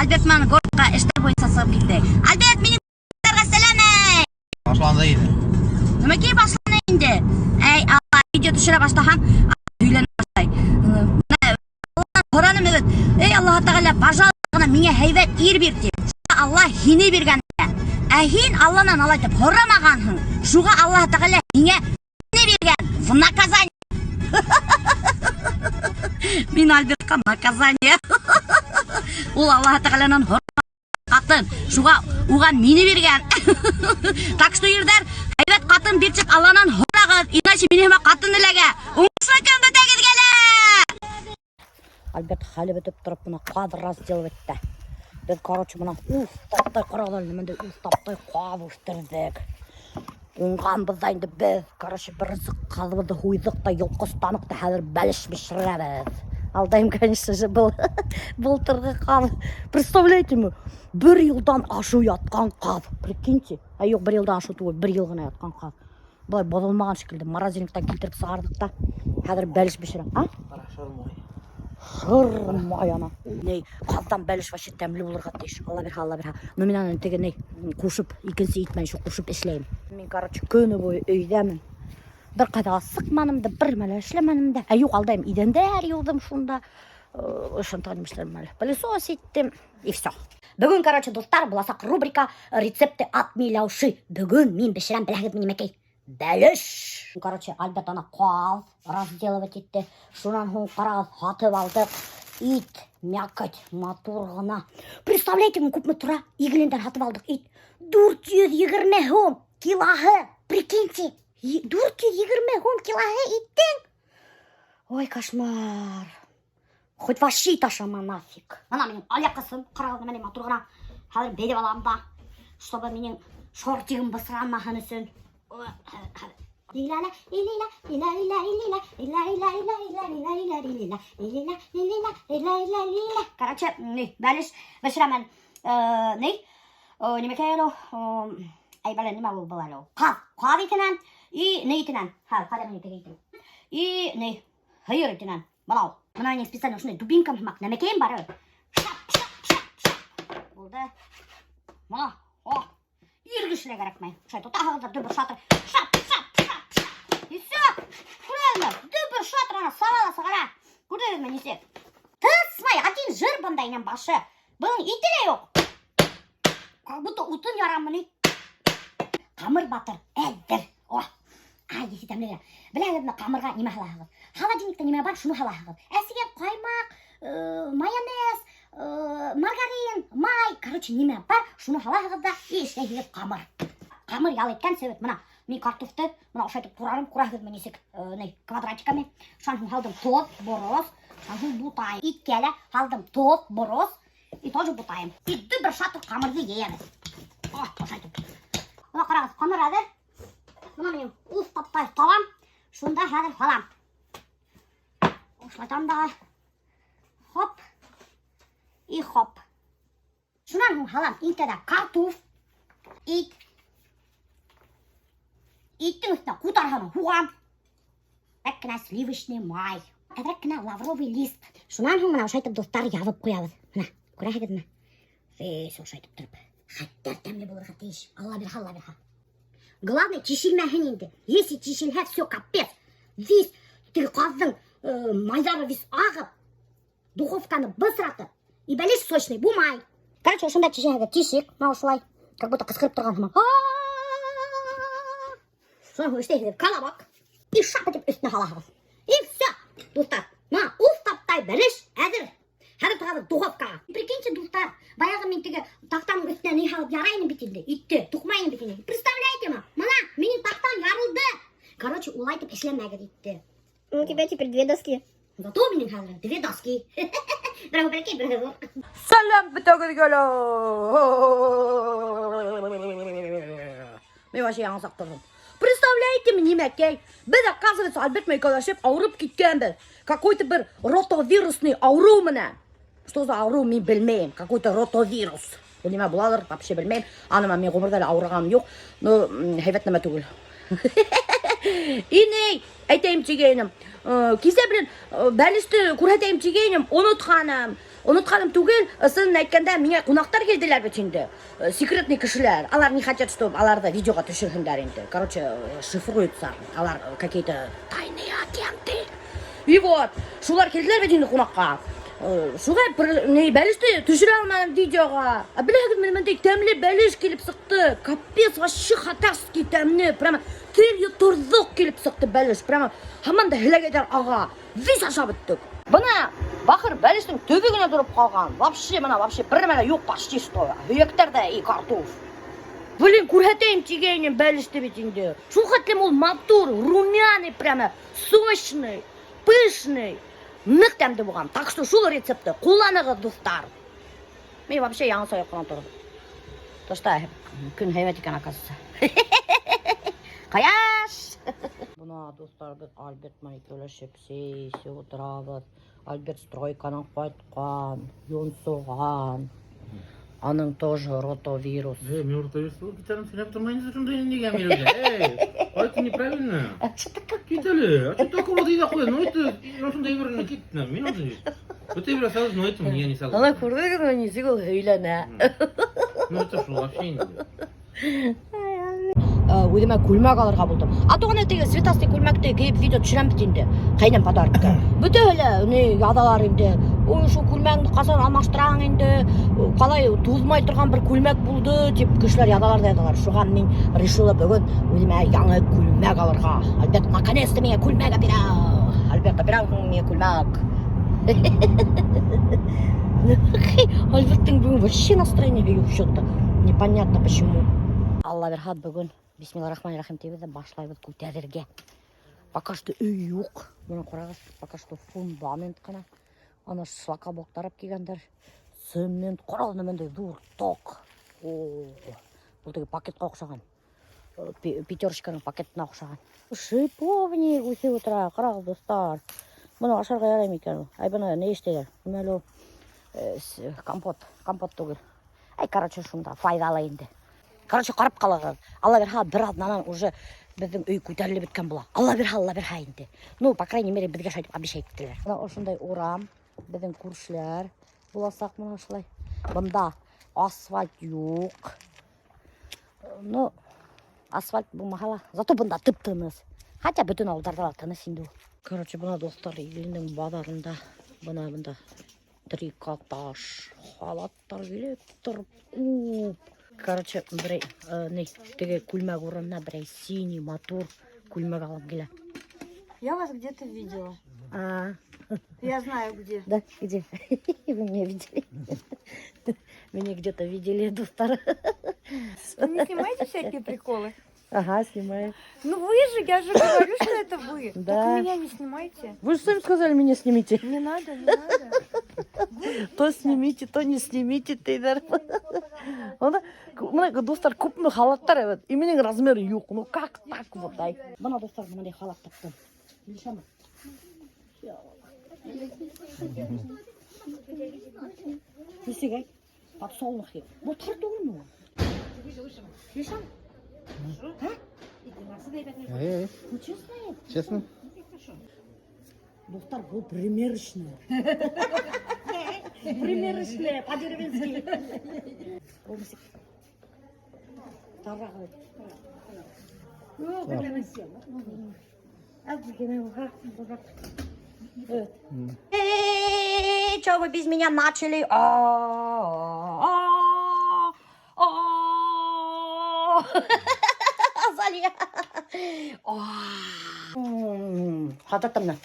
Альберт маны городқа эштер бойынша сығып кетті. Альберт, менің ға сәлем. Башланды енді. Нөмекей башланы енді. Әй, Алла, видео түшіре баштахам, үйлене баштай. Қораным өт. Эй, Аллах Тағала, пожалуйста, менге хайвет ир берді. Алла хине берген. Әхин Алланан алайтып хорамағанхын. Шуға Аллах Тағала менге хине берген. В наказание. Мен Альбертқа наказание. Ол Аллах Тағаланан қатын. Шуға оған мені берген. Так что ердер, хайвет қатын берчіп Алланан хорағын. Иначе менеме қатын ілеге. Оңышына көмді тәгіз келі. Альберт халі бітіп тұрып мұна қадыр разделіп етті. Біз, короче, мұна таптай қарағылы, мінді таптай қабы үштірдік. Оңған біздайынды біз, короче, бірісі қазыбызды хуйдық та елқыстанықты хәзір бәліш бішірәбіз. Алдайым, конечно же, былтырғы қабы. Представляете мы, бір елдан ашу ятқан қабы. Прикиньте. Жоқ, бір елдан ашу туы, бір елғына ятқан қабы. Бұлай бозылмаған шекілді. Морозильниктен келтіріп сағардық та хәзір бәліш бішірәм. Шырмай ана. Ней, қаздан бәліш ваше тәмлі болырға дейш. Алла бір. Но мен анын тегі ней, қушып, икінсі итмен шу қушып ішлейм. Мен, короче, көні бойы өйдемін. Бір қайдаға сықманымды, бір мәлі ішлеманымды. Жоқ, алдайым, идендер елдім шунда. Шынтығын міштерім мәлі. Пылесос еттім. И все. Бүгін, короче, достар, бұласақ рубрика рецепты атмейлауши. Бүгін мен бішірем біләгіз мінемекей. Бәліш! Короче, Альберт ана қуал, разделывать етті. Шунан хуң қарағыз хатып алдық. Ит, мякать, матурғына. Представляете, мы көп мұтыра, игілендер хатып алдық. Ит, 420 хом килахы. Прикиньте, 420 килахы иттің. Ой, кошмар. Хоть вообще ташама нафиг. Ана менің аяқысым, қарағыз менің матурғына. Хәзір бедеп алам да, чтобы менің шортигім бысыранмағын үшін. Короче, бәліш бішірамен немекейлі әйбәлі неме бұл әлі қаз етінен и не етінен қадамын етіге етім и хайыр етінен балау мұна не специально ұшындай дубинкам хымақ немекейім бары шап болды мұна Ергішілі керек май. Шай, тұта ғылдар дүбір шатыр. Шап. И все. Күрелмі. Дүбір шатыр ана сағала сағала. Күрелмі несе. Тысмай, один жыр бандайынан башы. Бұның итіле yok. Как будто утын ярамыны. Қамыр батыр. Әдір. Есі тәмлері. Біләгізді қамырға неме халағыз. Холодильникте неме бар, шыны халағыз. Әсіге қаймақ, майонез, маргарин, май, короче, неме бар, шуны халағызда и ішіне егіп қамыр. Қамыр ял еткен себет, мұна, мен картофты, мұна ұшайтып тұрарым, құрағыз мен есек квадратиками. Шанхын халдым тоз, бороз, шанхын бұтайым. Иткелі халдым тоз, бороз, и тоже бұтайым. И дүбір шатыр қамырды ейеміз. Ұшайтып. Мұна қарағыз, қамыр әзір. Мұна менің ұз таптай талам, шында әзір қалам. Ұшлайтам да. Хоп. И хоп. Шунан хуң халам интеда картоф, ит. Иттің үстіне құтарғаны хуғам. Әккіна сливочный май. Әдірәккіна лавровый лист. Шунан хуң мұна ұшайтып достар явып қоябыз. Мұна, көрәхегіз мі? Фейс ұшайтып тұрып. Хаттар тәмлі болырға дейш. Алла бір. Главное, чешілмәхін енді. Если чешілхә, все капец. Весь тігі қаздың майзары весь ағып. Духовканы бысыратып. И бәлеш сочный, бумай. Короче, шында чешеге тишек, маушылай. Как будто қысқырып тұрған хыма. Соң үштейді калабак. И шап етіп үстіне халағыз. И все, достар. Ма, ұстаптай бәлеш әзір. Хәзір тұрғады духовкаға. Прикиньте, достар, баяғы мен тегі тақтаның үстіне не халып ярайын бітінде. Итті, тұқмайын бітінде. Представляете ма? Мына, менің тақтан ярылды. Короче, улайтып ішлемәгі дейті. У тебя теперь 2 доски. Зато менің хәзір 2 доски. Браво, прикинь, браво. Салам, бітөгіз көлі. Мен вообще аңсақ тұрдым. Представляете мне, немекей? Біз, оказывается, Альберт Майкалашев ауырып кеткен біз. Какой-то бір ротовирусный ауру міне. Что за ауру, мен білмейм. Какой-то ротовирус. Бұл неме бұладыр, вообще білмейм. Аныма мен ғұмырдалі ауырғаным жоқ. Но, хайвет неме түгіл. И ней, айтайым тегенім. Кесе білін, бәлісті көрәтайым тегенім, ұнытқаным. Unutkaным түгел, ысынын айтканда миңа кунактар келдилер бит инде. Секретный кишилер. Алар не хотят, чтобы аларды видеога түшүргөндөр инде. Короче, шифруются. Алар какие-то тайные агенты. И вот, шулар келдилер бит инде кунакка. Шугай не бәлеште түшүрө алмадым видеога. Билегиз, мендей темли бәлеш келип сыкты. Капец, вообще хатарский темне. Прямо телге турдук келип сыкты бәлеш. Прямо хаман да хилегедер ага. Виз ашап биттик. Бына бахыр бәлештің төбегіне тұрып қалған. Вообще бір мәне yok почти что. Хүйектерде и картоф. Блин, көрсетейін тигенен бәлешті бетінде. Шул хатлем ол мотор, румяный прямо, сочный, пышный. Нық тәмді болған. Так что шул рецепті қоланығы достар. Мен вообще яңы сояқ қана тұрдым. То что күн хәйвәт екен оказывается. Қаяш! Бұна достар біз Альбертмен екеулесіп сейсе отырабыз. Альберт стройканың қайтқан, Йонсоған. Аның тоже ротовирус. Мен ротовирус был, гитаром сюда, потом они зачем-то не гамили. Это неправильно. А что такое? Китали, а что такого ты заходишь? Ну это, просто наверное, китна, минуты. Вот ты сразу, но это мне не сразу. Ана көрдіңіз не сигыл өйләнә. Ну это что, вообще не. Өзіме күлмәк алырға болдым. Атоған әтеге светастый күлмәкті кейіп видео түшірем бит инде. Қайнен подаркты. Бүті әлі не ядалар инде. Ой, шу күлмәкті қасан алмаштыраң инде. Қалай тузмай тұрған бір күлмәк болды деп кішілер ядалар да ядалар. Шуған мен решила бүгін өзіме яңы күлмәк алырға. Альберт наконец-то меня күлмәк апира. Альберт апира мне күлмәк. Альберттің бүгін вообще настроение yok что-то. Непонятно почему. Алла верхат бүгін Бисмиллахиррахманиррахим дейбіз, башлайбыз көтерерге. Пока что үй жоқ. Мұны қарағыз, пока что фундамент қана. Ана шлака боқтарып келгендер. Цемент, қарағыз мендей зур ток. Бұл деге пакетқа ұқсаған. Пятерочканың пакетіне ұқсаған. Шиповник өсе отыра, қарағыз достар. Мұны ашарға ярайым екен. Ай бұны не іштедер? Мұны компот түгіл. Ай, короче, шында файдалы енді. Короче, қарап қалағыз. Алла берха бір аднанан уже біздің үй көтерілі біткен бола. Алла берха енді. Ну, по крайней мере, бізге шайтып обещайттілер. Мұна осындай орам, біздің көршілер боласақ мұна шылай. Бұнда асфальт жоқ. Ну, асфальт болмағала. Зато бұнда тып-тыныс. Хотя бүтін ауылдарда тыныс енді. Короче, бұна достар елінің базарында. Бұнда трикотаж, халаттар келіп тұрып көп. Короче, бірей, теге күлмәк орнына бірей синий мотор күлмәк алып келе. Я вас где-то видела. Я знаю где. Да, где? Вы меня видели? Меня где-то видели, достар. Вы не снимаете всякие приколы? Ага, снимаю. Ну вы же, я же говорю, что это вы. Да. Только меня не снимайте. Вы же сами сказали, меня снимите. Не надо, не надо. То снимите, то не снимите, тейдер. Мына достар көпмі халаттар evet. Именің размері yok. Ну как так вот дай. Бана достар мындай халат таптым. Билшем. Не сегай. Подсолнухи. Вот хард olur mu? Билшем. А? Ну честно? Честно? Достар бұл примерочная. Примерочная, по-деревенски. Олмасик. Тарағай. Чё вы без меня начали? Азалия. Хататтамна.